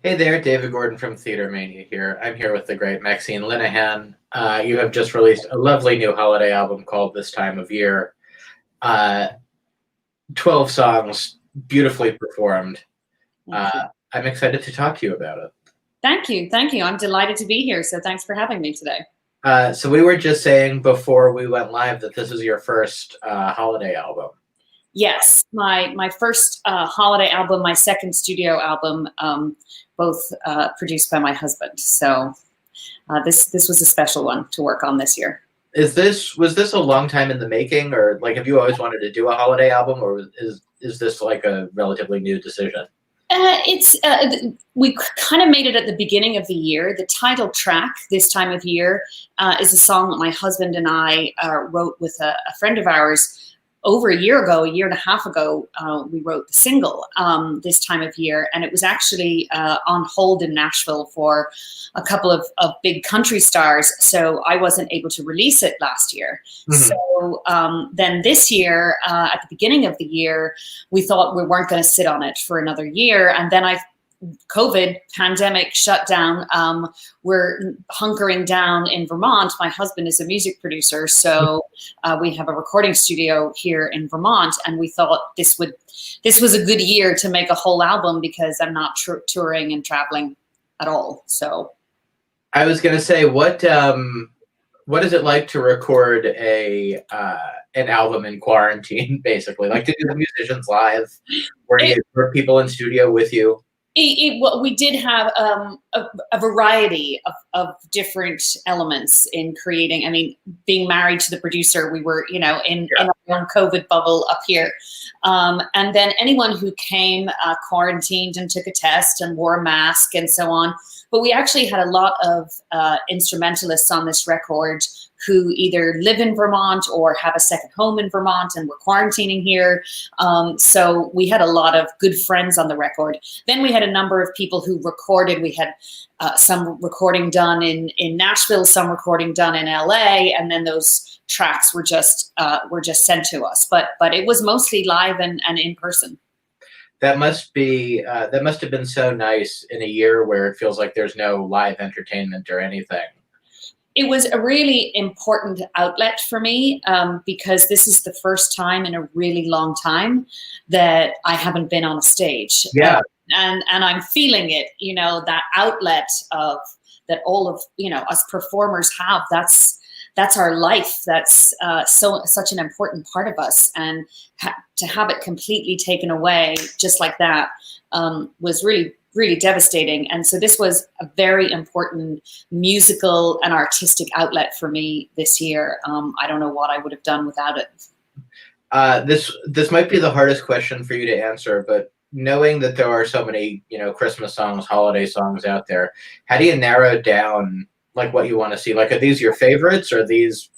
Hey there, David Gordon from TheaterMania here. I'm here with the great Maxine Linehan. You have just released a lovely new holiday album called This Time of Year. Uh, 12 songs, beautifully performed. Thank you. I'm excited to talk to you about it. Thank you. Thank you. I'm delighted to be here. So thanks for having me today. So we were just saying before we went live that this is your first holiday album. Yes, my first holiday album, my second studio album, both produced by my husband. So this was a special one to work on this year. Was this a long time in the making, or like have you always wanted to do a holiday album, or is this like a relatively new decision? We kind of made it at the beginning of the year. The title track, This Time of Year, is a song that my husband and I wrote with a friend of ours over a year and a half ago. We wrote the single, This Time of Year, and it was actually on hold in Nashville for a couple of big country stars, so I wasn't able to release it last year. Mm-hmm. So then this year, at the beginning of the year, we thought we weren't going to sit on it for another year, and then COVID pandemic shut down. We're hunkering down in Vermont. My husband is a music producer, so we have a recording studio here in Vermont, and we thought this was a good year to make a whole album because I'm not touring and traveling at all. So I was going to say, what is it like to record an album in quarantine, basically? Like to do the musicians live, were people in studio with you? We did have a variety of different elements in creating. I mean, being married to the producer, we were, in our own COVID bubble up here. And then anyone who came quarantined and took a test and wore a mask and so on. But we actually had a lot of instrumentalists on this record who either live in Vermont or have a second home in Vermont and were quarantining here. So we had a lot of good friends on the record. Then we had a number of people who recorded. We had some recording done in Nashville, some recording done in LA, and then those tracks were just sent to us. But it was mostly live and in person. That must have been so nice in a year where it feels like there's no live entertainment or anything. It was a really important outlet for me because this is the first time in a really long time that I haven't been on a stage. Yeah. And I'm feeling it, that outlet of that all of, us performers have. That's our life. That's such an important part of us. And to have it completely taken away just like that was really, really devastating. And so this was a very important musical and artistic outlet for me this year. I don't know what I would have done without it. This might be the hardest question for you to answer, but knowing that there are so many, Christmas songs, holiday songs out there, how do you narrow down like what you want to see? Like, are these your favorites, or these?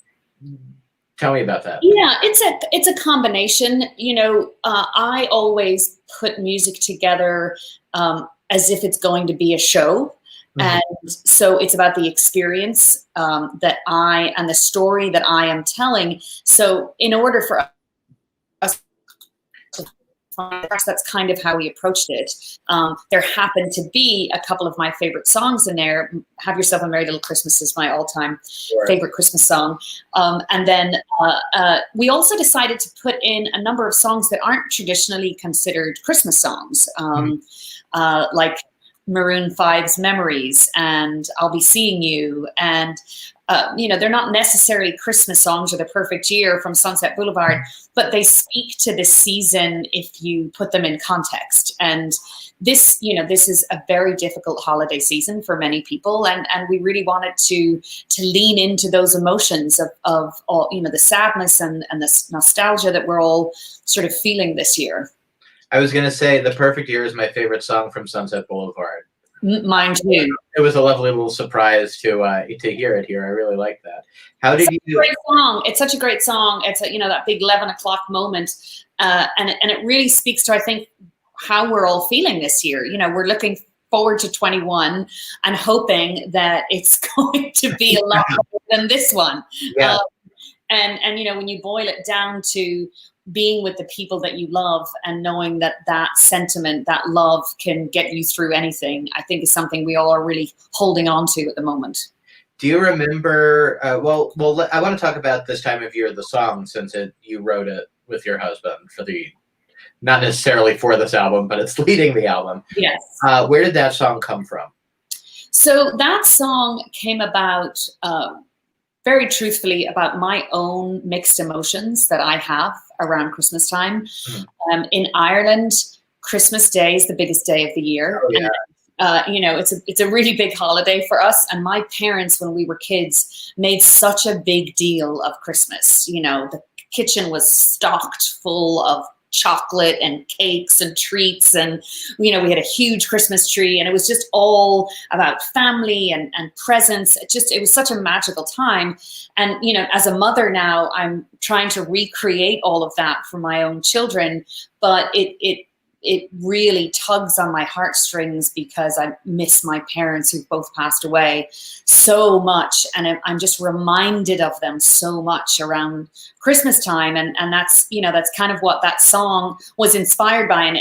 Tell me about that. Yeah, it's a combination. I always put music together as if it's going to be a show. Mm-hmm. And so it's about the experience and the story that I am telling. So in order for us to find, that's kind of how we approached it. There happened to be a couple of my favorite songs in there. Have Yourself a Merry Little Christmas is my all-time favorite Christmas song. And then we also decided to put in a number of songs that aren't traditionally considered Christmas songs. Like Maroon 5's Memories and I'll Be Seeing You. And, they're not necessarily Christmas songs or The Perfect Year from Sunset Boulevard, but they speak to the season if you put them in context. And this is a very difficult holiday season for many people. And we really wanted to lean into those emotions of all, the sadness and the nostalgia that we're all sort of feeling this year. I was going to say The Perfect Year is my favorite song from Sunset Boulevard. Mine too. It was a lovely little surprise to hear it here. I really like that. How did you? Great song. It's such a great song. It's that big 11 o'clock moment, and it really speaks to, I think, how we're all feeling this year. We're looking forward to 21 and hoping that it's going to be a lot better than this one. Yeah. And when you boil it down to being with the people that you love and knowing that that sentiment, that love can get you through anything, I think is something we all are really holding on to at the moment. Do you remember, well, I want to talk about this time of year, the song, since you wrote it with your husband not necessarily for this album, but it's leading the album. Yes. Where did that song come from? So that song came about, very truthfully, about my own mixed emotions that I have around Christmas time. Mm-hmm. In Ireland, Christmas Day is the biggest day of the year. Oh, yeah. And, it's a really big holiday for us. And my parents, when we were kids, made such a big deal of Christmas. The kitchen was stocked full of chocolate and cakes and treats, and we had a huge Christmas tree, and it was just all about family and presents. It was such a magical time. And as a mother now, I'm trying to recreate all of that for my own children, but it really tugs on my heartstrings because I miss my parents who've both passed away so much. And I'm just reminded of them so much around Christmas time. And that's, that's kind of what that song was inspired by. And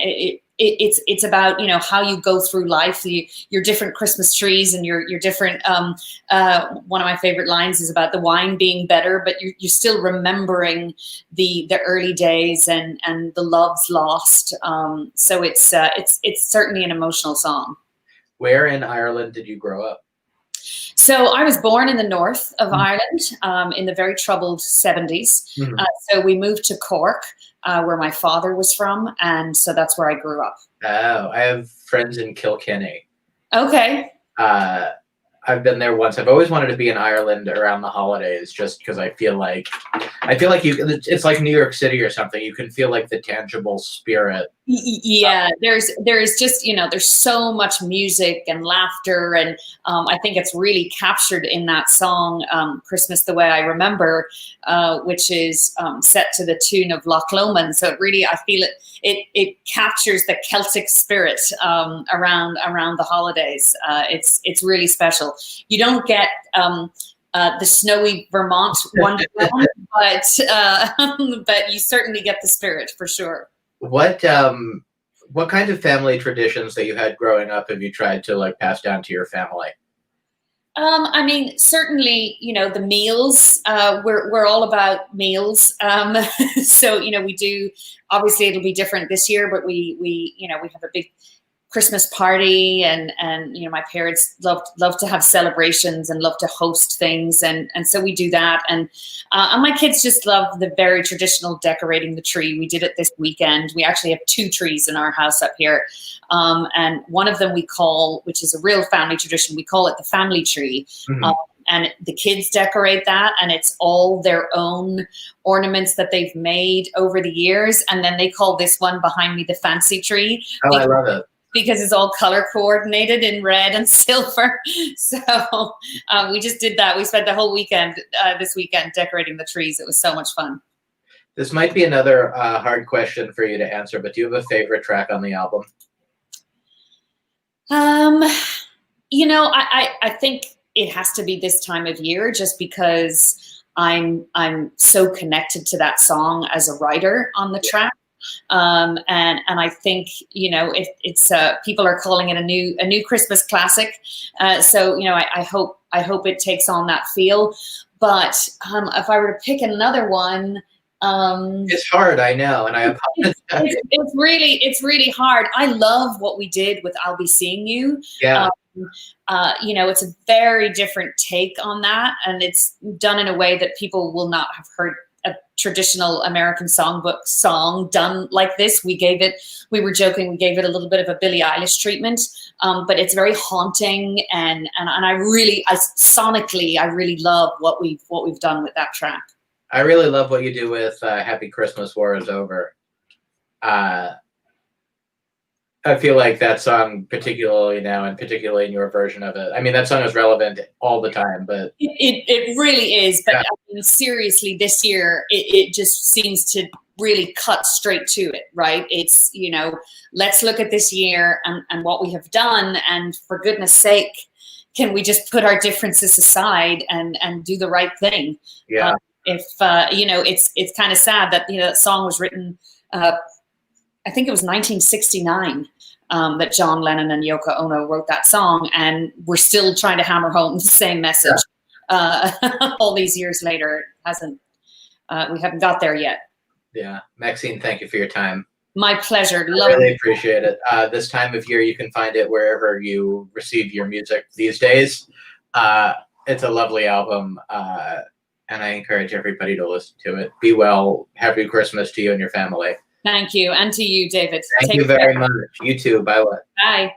it's about, how you go through life, your different Christmas trees and your different, one of my favorite lines is about the wine being better, but you're still remembering the early days and the loves lost. So it's certainly an emotional song. Where in Ireland did you grow up? So I was born in the north of Ireland in the very troubled 70s. Mm-hmm. So we moved to Cork, where my father was from. And so that's where I grew up. Oh, I have friends in Kilkenny. Okay. I've been there once. I've always wanted to be in Ireland around the holidays, just because I feel like it's like New York City or something. You can feel like the tangible spirit. Yeah, there's just, there's so much music and laughter. And I think it's really captured in that song, Christmas the Way I Remember, which is set to the tune of Loch Lomond. So I feel it captures the Celtic spirit around the holidays. It's really special. You don't get the snowy Vermont wonderland, but you certainly get the spirit for sure. What kind of family traditions that you had growing up have you tried to pass down to your family? I mean, certainly, the meals, we're all about meals. So, we do, obviously it'll be different this year, but we have a big Christmas party and my parents love to have celebrations and love to host things. And so we do that. And my kids just love the very traditional decorating the tree. We did it this weekend. We actually have 2 trees in our house up here. And one of them we call, which is a real family tradition, we call it the family tree. Mm-hmm. And the kids decorate that, and it's all their own ornaments that they've made over the years. And then they call this one behind me the fancy tree. Oh, I love it. Because it's all color coordinated in red and silver. So we just did that. We spent the whole weekend, this weekend, decorating the trees. It was so much fun. This might be another hard question for you to answer, but do you have a favorite track on the album? I think it has to be This Time of Year, just because I'm so connected to that song as a writer on the track. And I think, if it's people are calling it a new Christmas classic. So, I hope it takes on that feel. But if I were to pick another one, it's hard, I know, and I apologize. It's really hard. I love what we did with I'll Be Seeing You. Yeah. It's a very different take on that, and it's done in a way that people will not have heard a traditional American songbook song done like this. We were joking, we gave it a little bit of a Billie Eilish treatment, but it's very haunting, and sonically, I really love what we've done with that track. I really love what you do with Happy Christmas, War is Over. I feel like that song, particularly now, and particularly in your version of it, I mean, that song is relevant all the time, but it really is. But yeah. I mean, seriously, this year it just seems to really cut straight to it, right? It's, let's look at this year and what we have done, and for goodness sake, can we just put our differences aside and do the right thing? Yeah. if you know, it's kind of sad that, you know, that song was written, I think it was 1969 that John Lennon and Yoko Ono wrote that song, and we're still trying to hammer home the same message all these years later. It hasn't, we haven't got there yet. Yeah, Maxine, thank you for your time. My pleasure. I really appreciate it. This time of year, you can find it wherever you receive your music these days. It's a lovely album, and I encourage everybody to listen to it. Be well. Happy Christmas to you and your family. Thank you. And to you, David. Thank you very much. You too. Bye. Bye.